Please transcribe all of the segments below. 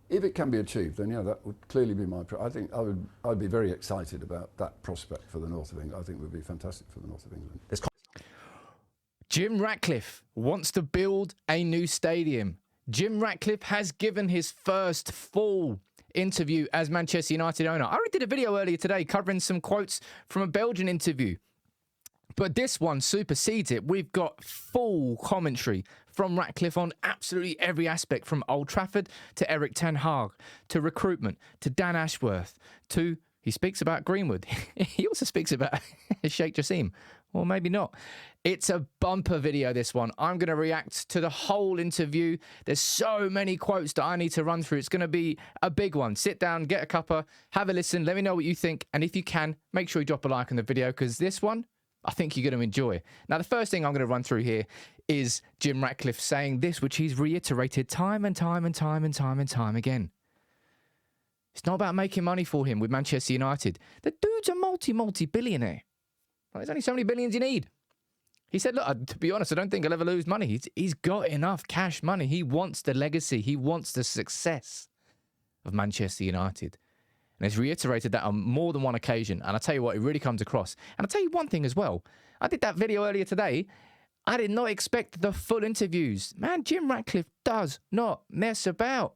If it can be achieved, then yeah, that would clearly be I think I'd be very excited about that prospect for the north of England. I think it would be fantastic for the north of England. Jim Ratcliffe wants to build a new stadium. Jim Ratcliffe has given his first full interview as Manchester United owner. I already did a video earlier today covering some quotes from a Belgian interview, but this one supersedes it. We've got full commentary from Ratcliffe on absolutely every aspect, from Old Trafford to Erik ten Hag, to recruitment, to Dan Ashworth, to, he speaks about Greenwood. He also speaks about Sheikh Jassim, or maybe not. It's a bumper video, this one. I'm going to react to the whole interview. There's so many quotes that I need to run through. It's going to be a big one. Sit down, get a cuppa, have a listen. Let me know what you think. And if you can, make sure you drop a like on the video, because this one, I think you're going to enjoy. Now, the first thing I'm going to run through here is Jim Ratcliffe saying this, which he's reiterated time and time and time and time and time again. It's not about making money for him with Manchester United. The dude's a multi-billionaire. Well, there's only so many billions you need. He said, look, to be honest, I don't think he'll ever lose money. He's got enough cash money. He wants the legacy. He wants the success of Manchester United. And he's reiterated that on more than one occasion. And I tell you what, it really comes across. And I'll tell you one thing as well. I did that video earlier today. I did not expect the full interviews. Man, Jim Ratcliffe does not mess about.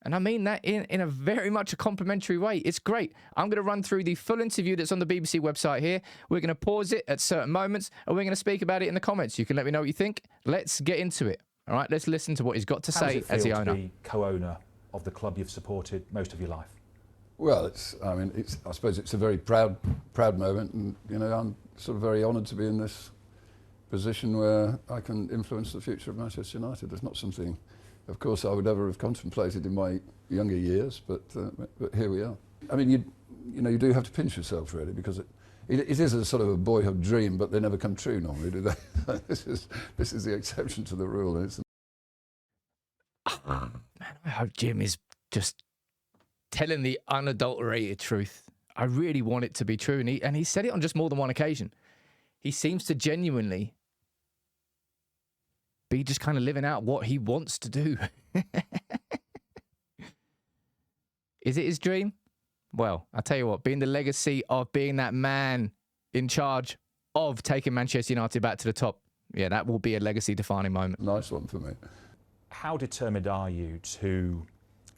And I mean that in a very much a complimentary way. It's great. I'm going to run through the full interview that's on the BBC website here. We're going to pause it at certain moments, and we're going to speak about it in the comments. You can let me know what you think. Let's get into it. All right, let's listen to what he's got to say as the owner. To be co-owner of the club you've supported most of your life? Well, I suppose it's a very proud moment, and I'm sort of very honoured to be in this position where I can influence the future of Manchester United. It's not something, of course, I would ever have contemplated in my younger years, but here we are. I mean, you do have to pinch yourself, really, because it is a sort of a boyhood dream, but they never come true normally, do they? This is the exception to the rule. And man, I hope Jim is just telling the unadulterated truth. I really want it to be true, and he said it on just more than one occasion. He seems to genuinely be just kind of living out what he wants to do. Is it his dream? Well, I'll tell you what, being the legacy of being that man in charge of taking Manchester United back to the top, yeah, that will be a legacy-defining moment. Nice one for me. How determined are you to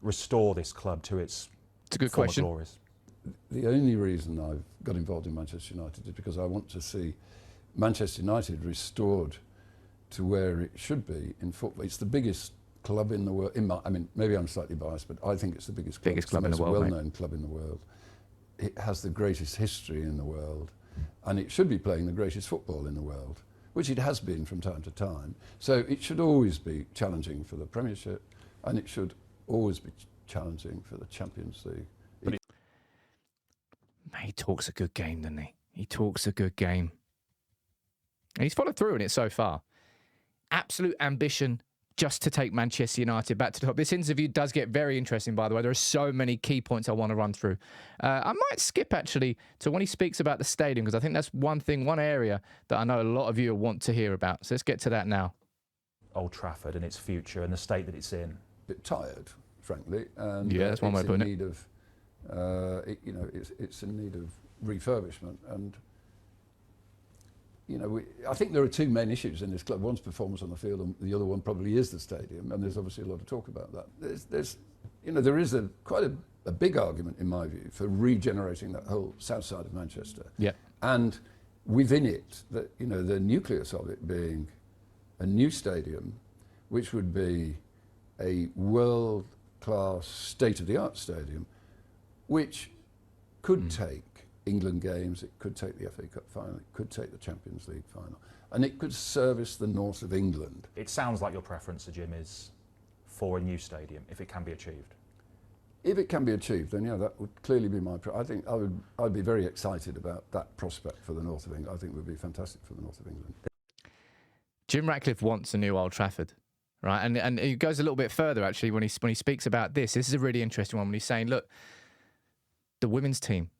restore this club to its It's a good question. glories? The only reason I've got involved in Manchester United is because I want to see Manchester United restored to where it should be in football. It's the biggest club in the world. I mean, maybe I'm slightly biased, but I think it's the biggest club in the world. Well-known club in the world. It has the greatest history in the world, and it should be playing the greatest football in the world, which it has been from time to time. So it should always be challenging for the Premiership, and it should always be challenging for the Champions League. He talks a good game, doesn't he? He talks a good game. And he's followed through on it so far. Absolute ambition just to take Manchester United back to the top. This interview does get very interesting, by the way. There are so many key points I want to run through. I might skip, actually, to when he speaks about the stadium, because I think that's one area that I know a lot of you want to hear about. So let's get to that now. Old Trafford and its future and the state that it's in. A bit tired, frankly. And, yeah, that's one way of putting it. It's in need of refurbishment, and I think there are two main issues in this club. One's performance on the field, and the other one probably is the stadium. And there's obviously a lot of talk about that. There is quite a big argument, in my view, for regenerating that whole south side of Manchester. Yeah. And within it, the nucleus of it being a new stadium, which would be a world-class, state-of-the-art stadium, which could take England games, it could take the FA Cup final, it could take the Champions League final, and it could service the north of England. It sounds like your preference, Sir Jim, is for a new stadium, if it can be achieved. If it can be achieved, then yeah, that would clearly be I think I'd be very excited about that prospect for the north of England. I think it would be fantastic for the north of England. Jim Ratcliffe wants a new Old Trafford, right? And he goes a little bit further, actually, when he speaks about this. This is a really interesting one when he's saying, look, the women's team,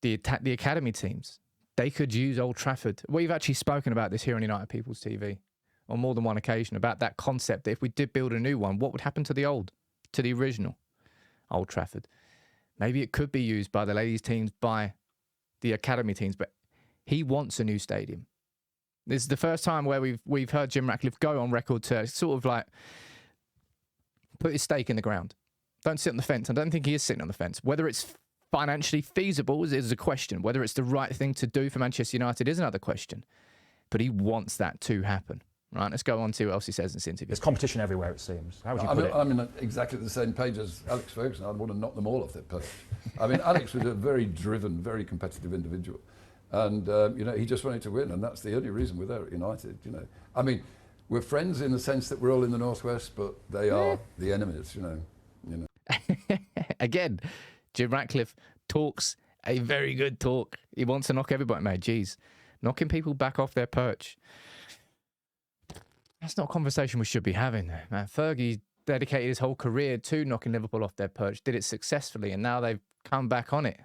the academy teams, they could use Old Trafford. We've actually spoken about this here on United People's TV on more than one occasion, about that concept that if we did build a new one, what would happen to the old? to the original Old Trafford. Maybe it could be used by the ladies' teams, by the academy teams, but he wants a new stadium. This is the first time where we've heard Jim Ratcliffe go on record to sort of like put his stake in the ground. Don't sit on the fence. I don't think he is sitting on the fence. Whether it's financially feasible is a question. Whether it's the right thing to do for Manchester United is another question. But he wants that to happen. Right, let's go on to what else he says in this interview. There's competition everywhere, it seems. How would you put it? I'm in exactly the same page as Alex Ferguson. I'd want to knock them all off their perch. I mean, Alex was a very driven, very competitive individual. And, he just wanted to win. And that's the only reason we're there at United, I mean, we're friends in the sense that we're all in the Northwest, but they are the enemies, Again, Jim Ratcliffe talks a very good talk. He wants to knock everybody, mate. Jeez. Knocking people back off their perch. That's not a conversation we should be having, though, man. Fergie dedicated his whole career to knocking Liverpool off their perch, did it successfully, and now they've come back on it.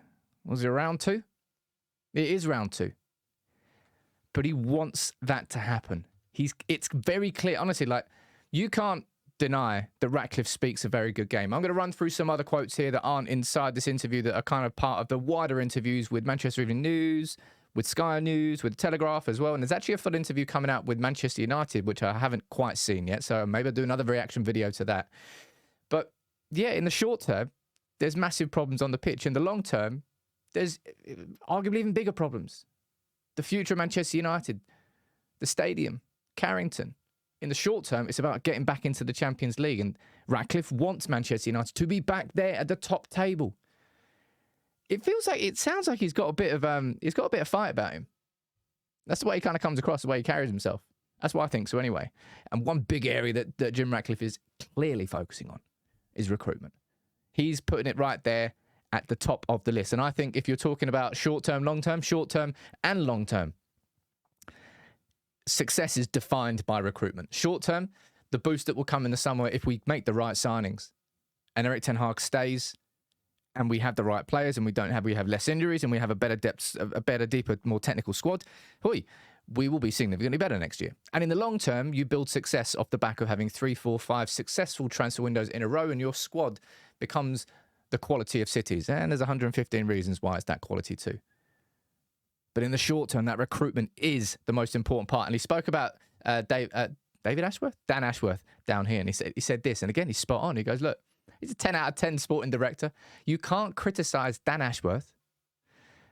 Was it round 2? It is round 2. But he wants that to happen. It's very clear, honestly, like, you can't deny that Ratcliffe speaks a very good game. I'm going to run through some other quotes here that aren't inside this interview that are kind of part of the wider interviews with Manchester Evening News, with Sky News, with Telegraph as well. And there's actually a full interview coming out with Manchester United, which I haven't quite seen yet. So maybe I'll do another reaction video to that. But yeah, in the short term, there's massive problems on the pitch. In the long term, there's arguably even bigger problems. The future of Manchester United, the stadium, Carrington. In the short term, it's about getting back into the Champions League. And Ratcliffe wants Manchester United to be back there at the top table. It sounds like he's got a bit of fight about him. That's the way he kind of comes across, the way he carries himself. That's what I think so anyway. And one big area that Jim Ratcliffe is clearly focusing on is recruitment. He's putting it right there at the top of the list. And I think if you're talking about short-term, long-term, and long-term, success is defined by recruitment. Short-term, the boost that will come in the summer if we make the right signings. And Erik ten Hag stays, and we have the right players, and we have less injuries, and we have a better depth, a better, deeper, more technical squad, we will be significantly better next year. And in the long term, you build success off the back of having 3, 4, 5 successful transfer windows in a row, and your squad becomes the quality of City's. And there's 115 reasons why it's that quality too. But in the short term, that recruitment is the most important part. And he spoke about David Ashworth? Dan Ashworth down here. And he said this, and again, he's spot on. He goes, look, he's a 10 out of 10 sporting director. You can't criticise Dan Ashworth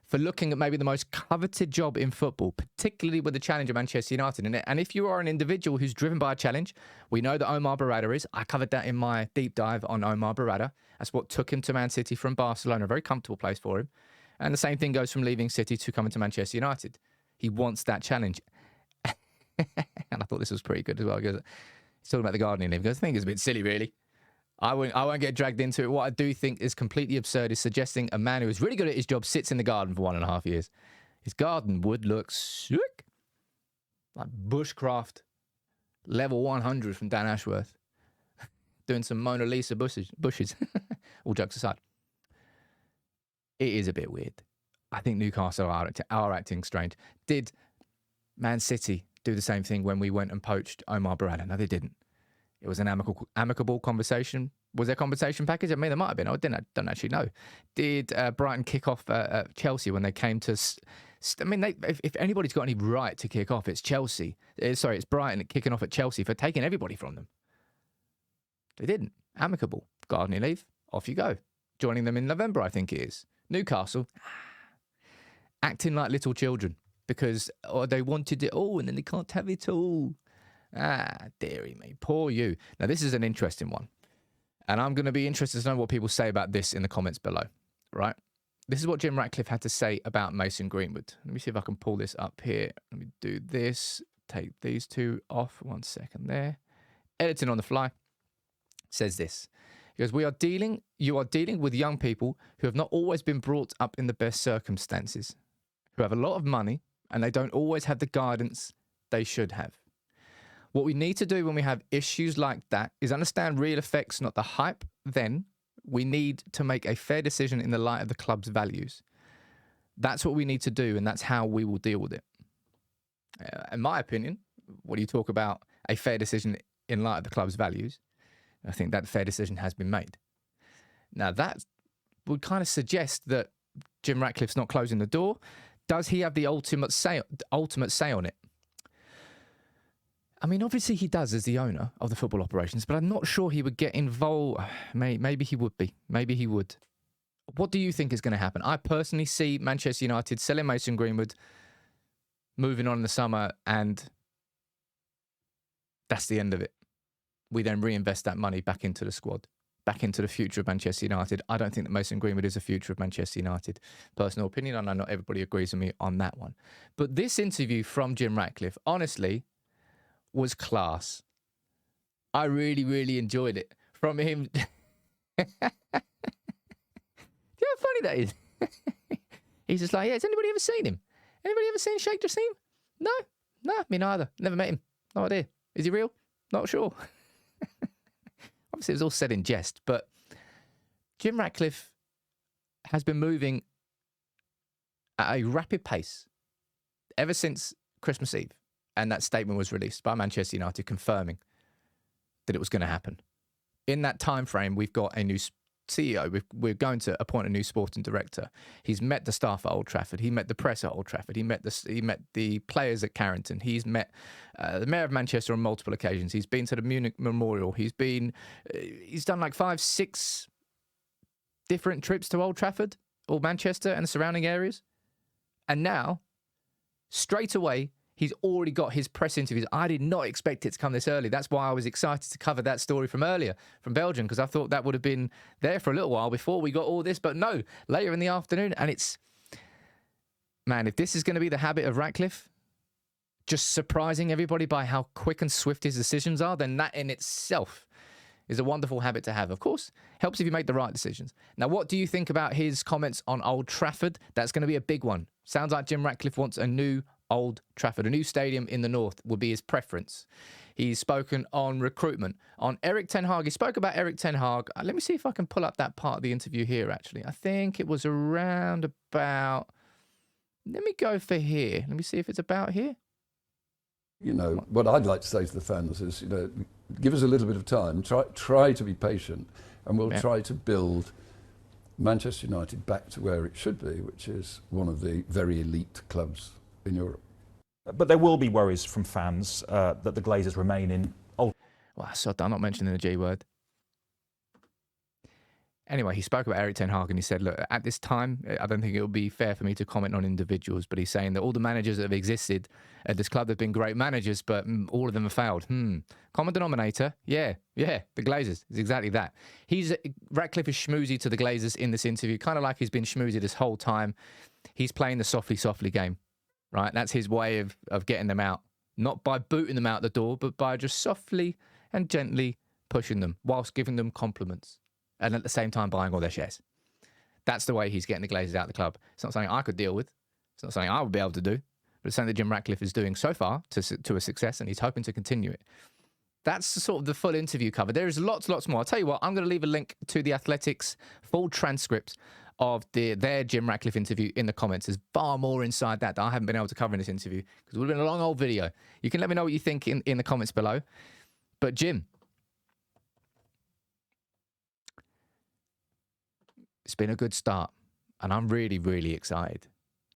for looking at maybe the most coveted job in football, particularly with the challenge of Manchester United in it. And if you are an individual who's driven by a challenge, we know that Omar Berrada is. I covered that in my deep dive on Omar Berrada. That's what took him to Man City from Barcelona, a very comfortable place for him. And the same thing goes from leaving City to coming to Manchester United. He wants that challenge. And I thought this was pretty good as well. He's talking about the gardening leave. He goes, I think it's a bit silly, really. I won't get dragged into it. What I do think is completely absurd is suggesting a man who is really good at his job sits in the garden for 1.5 years. His garden would look sick. Like bushcraft, level 100 from Dan Ashworth. Doing some Mona Lisa bushes. All jokes aside. It is a bit weird. I think Newcastle are acting strange. Did Man City do the same thing when we went and poached Omar Berrada? No, they didn't. It was an amicable conversation. Was there a compensation package? I mean, there might have been. I don't actually know. Did Brighton kick off Chelsea when they came to... if anybody's got any right to kick off, it's Chelsea. It's Brighton kicking off at Chelsea for taking everybody from them. They didn't. Amicable. Gardening leave. Off you go. Joining them in November, I think it is. Newcastle. Acting like little children because they wanted it all and then they can't have it all. Dearie me. Poor you. Now, this is an interesting one. And I'm going to be interested to know what people say about this in the comments below, right? This is what Jim Ratcliffe had to say about Mason Greenwood. Let me see if I can pull this up here. Let me do this. Take these two off. 1 second there. Editing on the fly. Says this. He goes, you are dealing with young people who have not always been brought up in the best circumstances, who have a lot of money, and they don't always have the guidance they should have. What we need to do when we have issues like that is understand real effects, not the hype. Then we need to make a fair decision in the light of the club's values. That's what we need to do, and that's how we will deal with it. In my opinion, when you talk about a fair decision in light of the club's values, I think that fair decision has been made. Now, that would kind of suggest that Jim Ratcliffe's not closing the door. Does he have the ultimate say on it? I mean, obviously he does as the owner of the football operations, but I'm not sure he would get involved. Maybe he would be. Maybe he would. What do you think is going to happen? I personally see Manchester United selling Mason Greenwood, moving on in the summer, and that's the end of it. We then reinvest that money back into the squad, back into the future of Manchester United. I don't think that Mason Greenwood is the future of Manchester United. Personal opinion, I know not everybody agrees with me on that one. But this interview from Jim Ratcliffe, honestly, was class. I really, really enjoyed it. From him... Do you know how funny that is? He's just like, yeah, has anybody ever seen him? Anybody ever seen Sheikh Jassim? No, me neither. Never met him. No idea. Is he real? Not sure. Obviously, it was all said in jest, but Jim Ratcliffe has been moving at a rapid pace ever since Christmas Eve. And that statement was released by Manchester United confirming that it was going to happen. In that time frame, we've got a new CEO. We're going to appoint a new sporting director. He's met the staff at Old Trafford. He met the press at Old Trafford. He met the players at Carrington. He's met the mayor of Manchester on multiple occasions. He's been to the Munich Memorial. He's done like 5-6 different trips to Old Trafford or Manchester and the surrounding areas. And now, straight away, he's already got his press interviews. I did not expect it to come this early. That's why I was excited to cover that story from earlier, from Belgium, because I thought that would have been there for a little while before we got all this. But no, later in the afternoon. And it's, man, if this is going to be the habit of Ratcliffe, just surprising everybody by how quick and swift his decisions are, then that in itself is a wonderful habit to have. Of course, helps if you make the right decisions. Now, what do you think about his comments on Old Trafford? That's going to be a big one. Sounds like Jim Ratcliffe wants a new Old Trafford, a new stadium in the north would be his preference. He's spoken on recruitment, on Erik ten Hag. He spoke about Erik ten Hag. Let me see if I can pull up that part of the interview here, actually. I think it was around about... Let me go for here. Let me see if it's about here. You know, what I'd like to say to the fans is, you know, give us a little bit of time. Try to be patient, and we'll try to build Manchester United back to where it should be, which is one of the very elite clubs in Europe. But there will be worries from fans that the Glazers remain in Old... Well, so I'm not mentioning the G word. Anyway, he spoke about Erik ten Hag and he said, look, at this time, I don't think it would be fair for me to comment on individuals, but he's saying that all the managers that have existed at this club have been great managers, but all of them have failed. Common denominator? Yeah, the Glazers. It's exactly that. Ratcliffe is schmoozy to the Glazers in this interview, kind of like he's been schmoozy this whole time. He's playing the softly game, right? That's his way of getting them out. Not by booting them out the door, but by just softly and gently pushing them whilst giving them compliments. And at the same time buying all their shares. That's the way he's getting the Glazers out of the club. It's not something I could deal with. It's not something I would be able to do. But it's something that Jim Ratcliffe is doing so far to a success, and he's hoping to continue it. That's sort of the full interview cover. There is lots more. I'll tell you what, I'm going to leave a link to the Athletics full transcript of their Jim Ratcliffe interview in the comments. There's far more inside that I haven't been able to cover in this interview because it would have been a long old video. You can let me know what you think in the comments below. But Jim, it's been a good start, and I'm really, really excited.